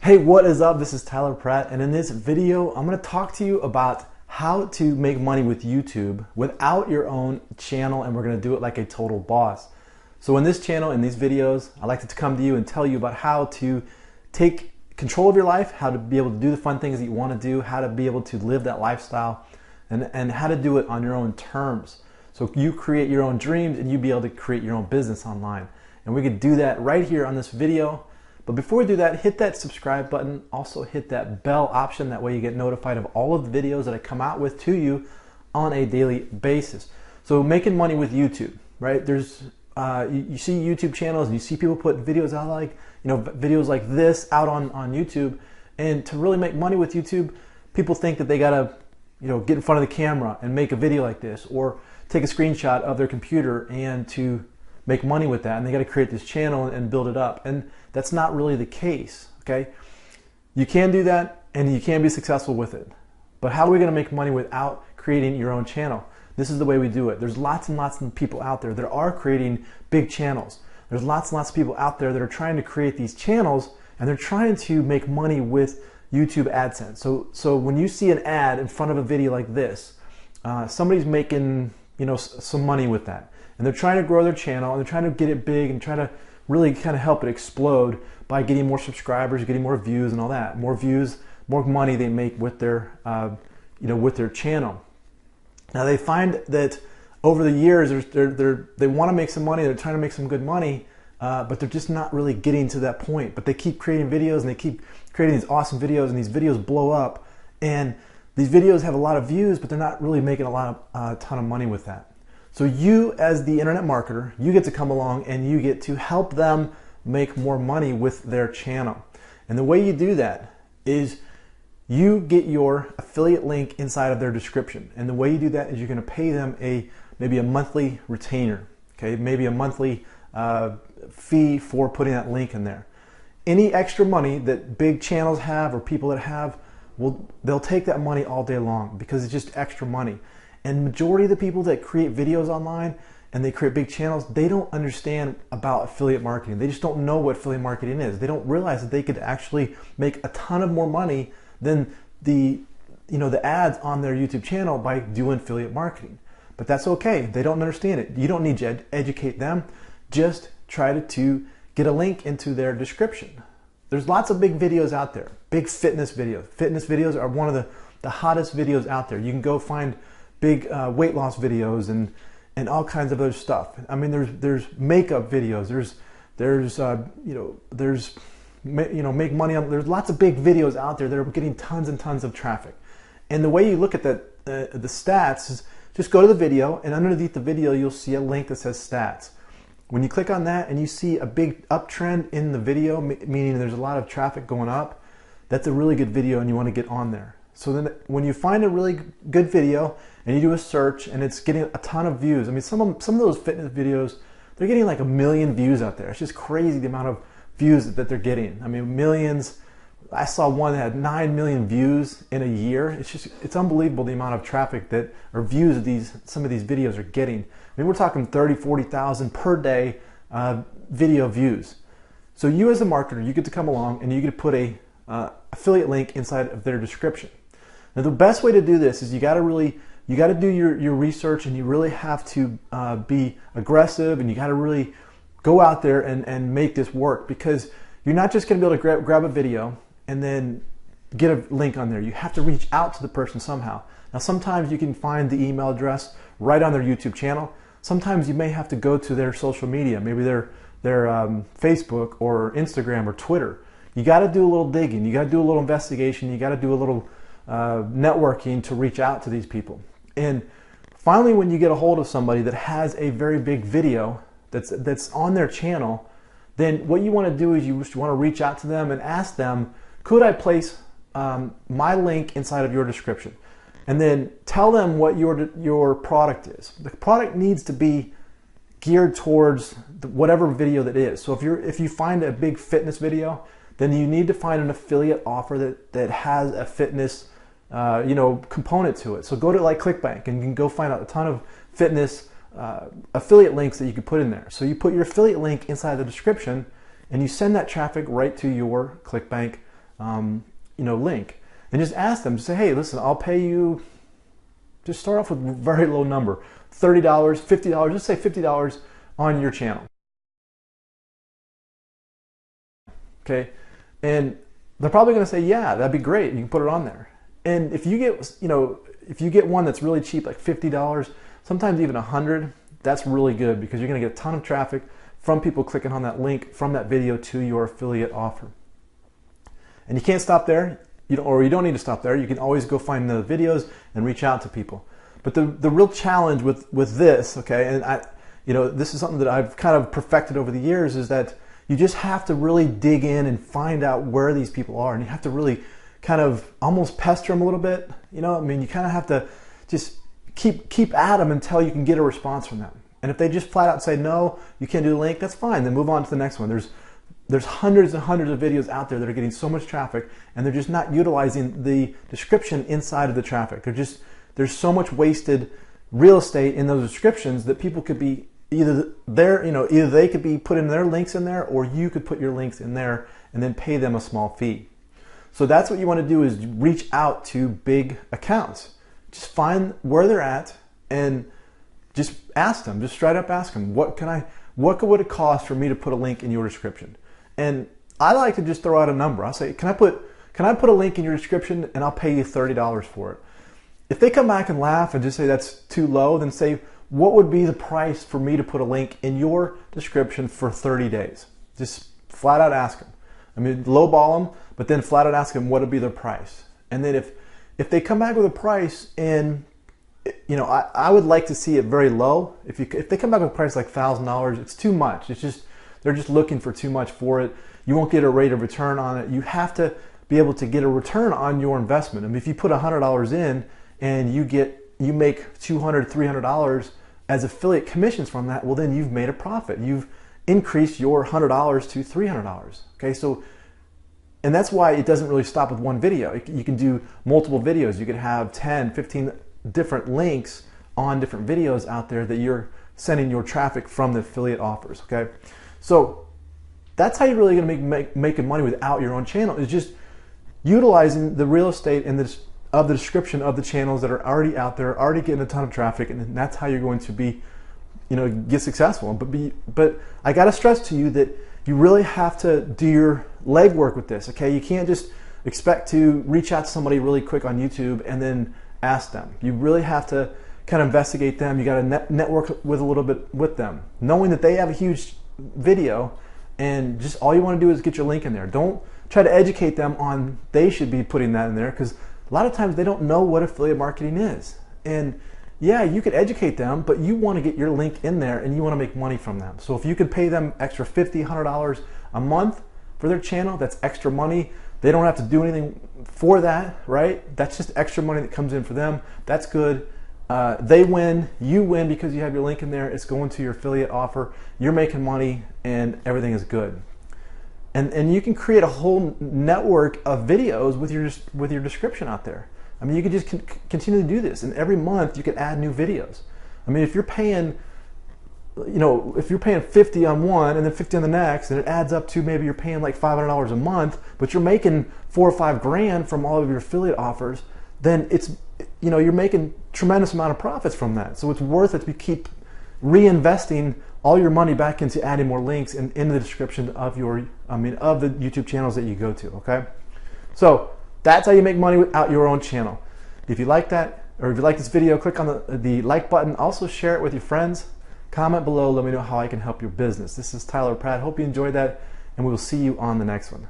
Hey, what is up? This is Tyler Pratt, and in this video, I'm going to talk to you about how to make money with YouTube without your own channel, and we're going to do it like a total boss. So in this channel, in these videos, I like to come to you and tell you about how to take control of your life, how to be able to do the fun things that you want to do, how to be able to live that lifestyle, and how to do it on your own terms. So you create your own dreams and you be able to create your own business online. And we could do that right here on this video. But before we do that, hit that subscribe button. Also hit that bell option. That way you get notified of all of the videos that I come out with to you on a daily basis. So making money with YouTube, right? There's you see YouTube channels and you see people put videos out like, videos like this out on YouTube. And to really make money with YouTube, people think that they gotta, get in front of the camera and make a video like this, or take a screenshot of their computer and to make money with that, and they got to create this channel and build it up. And that's not really the case, okay? You can do that and you can be successful with it. But how are we going to make money without creating your own channel? This is the way we do it. There's lots and lots of people out there that are creating big channels. There's lots and lots of people out there that are trying to create these channels, and they're trying to make money with YouTube AdSense. So when you see an ad in front of a video like this, somebody's making some money with that. And they're trying to grow their channel, and they're trying to get it big and try to really kind of help it explode by getting more subscribers, getting more views and all that. More views, more money they make with their, with their channel. Now they find that over the years, they want to make some money, they're trying to make some good money, but they're just not really getting to that point. But they keep creating videos, and they keep creating these awesome videos, and these videos blow up. And these videos have a lot of views, but they're not really making a ton of money with that. So you, as the internet marketer, you get to come along and you get to help them make more money with their channel. And the way you do that is you get your affiliate link inside of their description. And the way you do that is you're going to pay them maybe a monthly retainer, okay? Maybe a monthly fee for putting that link in there. Any extra money that big channels have or people that have, they'll take that money all day long because it's just extra money. And majority of the people that create videos online and they create big channels, they don't understand about affiliate marketing. They just don't know what affiliate marketing is. They don't realize that they could actually make a ton of more money than the ads on their YouTube channel by doing affiliate marketing. But that's okay. They don't understand it. You don't need to educate them. Just try to get a link into their description. There's lots of big videos out there, big fitness videos. Fitness videos are one of the hottest videos out there. You can go find big weight loss videos and all kinds of other stuff. I mean, there's makeup videos. Make money on. There's lots of big videos out there that are getting tons and tons of traffic. And the way you look at the stats is just go to the video, and underneath the video you'll see a link that says stats. When you click on that and you see a big uptrend in the video, meaning there's a lot of traffic going up, that's a really good video and you want to get on there. So then when you find a really good video and you do a search and it's getting a ton of views, I mean, some of those fitness videos, they're getting like 1 million views out there. It's just crazy the amount of views that they're getting. I mean, millions. I saw one that had 9 million views in a year. It's unbelievable the amount of traffic or views that some of these videos are getting. I mean, we're talking 30, 40,000 per day video views. So you as a marketer, you get to come along and you get to put a affiliate link inside of their description. Now, the best way to do this is you got to do your research, and you really have to be aggressive, and you got to really go out there and make this work, because you're not just going to be able to grab a video and then get a link on there. You have to reach out to the person somehow. Now, sometimes you can find the email address right on their YouTube channel. Sometimes you may have to go to their social media, maybe their Facebook or Instagram or Twitter. You got to do a little digging. You got to do a little investigation. You got to do a little networking to reach out to these people. And finally, when you get a hold of somebody that has a very big video that's on their channel, then what you want to do is you want to reach out to them and ask them, could I place my link inside of your description? And then tell them what your product is. The product needs to be geared towards whatever video that is. So if you find a big fitness video, then you need to find an affiliate offer that has a fitness component to it. So go to like ClickBank and you can go find out a ton of fitness affiliate links that you can put in there. So you put your affiliate link inside the description and you send that traffic right to your ClickBank link, and just ask them, just say, hey, listen, I'll pay you, just start off with a very low number, $30, $50, just say $50 on your channel. Okay, and they're probably going to say, yeah, that'd be great. You can put it on there. And if you get one that's really cheap, like $50, sometimes even $100, that's really good, because you're going to get a ton of traffic from people clicking on that link from that video to your affiliate offer. And you can't stop there, or you don't need to stop there. You can always go find the videos and reach out to people. But the real challenge with this, okay, and this is something that I've kind of perfected over the years, is that you just have to really dig in and find out where these people are, and you have to really kind of almost pester them a little bit. You kind of have to just keep at them until you can get a response from them. And if they just flat out say, no, you can't do the link, that's fine. Then move on to the next one. There's hundreds and hundreds of videos out there that are getting so much traffic, and they're just not utilizing the description inside of the traffic. There's so much wasted real estate in those descriptions that people could be either they could be putting their links in there, or you could put your links in there and then pay them a small fee. So that's what you want to do, is reach out to big accounts. Just find where they're at and just ask them, just straight up ask them, what would it cost for me to put a link in your description? And I like to just throw out a number. I'll say, can I put a link in your description, and I'll pay you $30 for it. If they come back and laugh and just say that's too low, then say, what would be the price for me to put a link in your description for 30 days? Just flat out ask them. Lowball them, but then flat out ask them what would be their price. And then if they come back with a price, and I would like to see it very low. If they come back with a price like $1,000, it's too much. They're just looking for too much for it. You won't get a rate of return on it. You have to be able to get a return on your investment. If you put $100 in and you make $200, $300 as affiliate commissions from that, well, then you've made a profit. You've increased your $100 to $300. Okay, so, and that's why it doesn't really stop with one video. You can do multiple videos. You could have 10, 15 different links on different videos out there that you're sending your traffic from the affiliate offers. Okay, so that's how you're really going to making money without your own channel, is just utilizing the real estate and of the description of the channels that are already out there, already getting a ton of traffic, and that's how you're going to be, get successful. But I got to stress to you that you really have to do your legwork with this. Okay, you can't just expect to reach out to somebody really quick on YouTube and then ask them. You really have to kind of investigate them. You got to network with a little bit with them, knowing that they have a huge video, and just all you want to do is get your link in there. Don't try to educate them on they should be putting that in there, because a lot of times they don't know what affiliate marketing is. And yeah, you could educate them, but you want to get your link in there and you want to make money from them. So if you could pay them extra $50, $100 a month for their channel, that's extra money. They don't have to do anything for that, right? That's just extra money that comes in for them. That's good. They win, you win, because you have your link in there. It's going to your affiliate offer. You're making money and everything is good. And you can create a whole network of videos with your description out there. You could just continue to do this, and every month you could add new videos. If you're paying, if you're paying 50 on one and then 50 on the next, and it adds up to maybe you're paying like $500 a month, but you're making $4 or $5 grand from all of your affiliate offers, then it's, you're making tremendous amount of profits from that. So it's worth it to keep reinvesting all your money back into adding more links in the description of of the YouTube channels that you go to. Okay, so that's how you make money without your own channel. If you like that, or if you like this video, click on the like button. Also share it with your friends. Comment below. Let me know how I can help your business. This is Tyler Pratt. Hope you enjoyed that, and we will see you on the next one.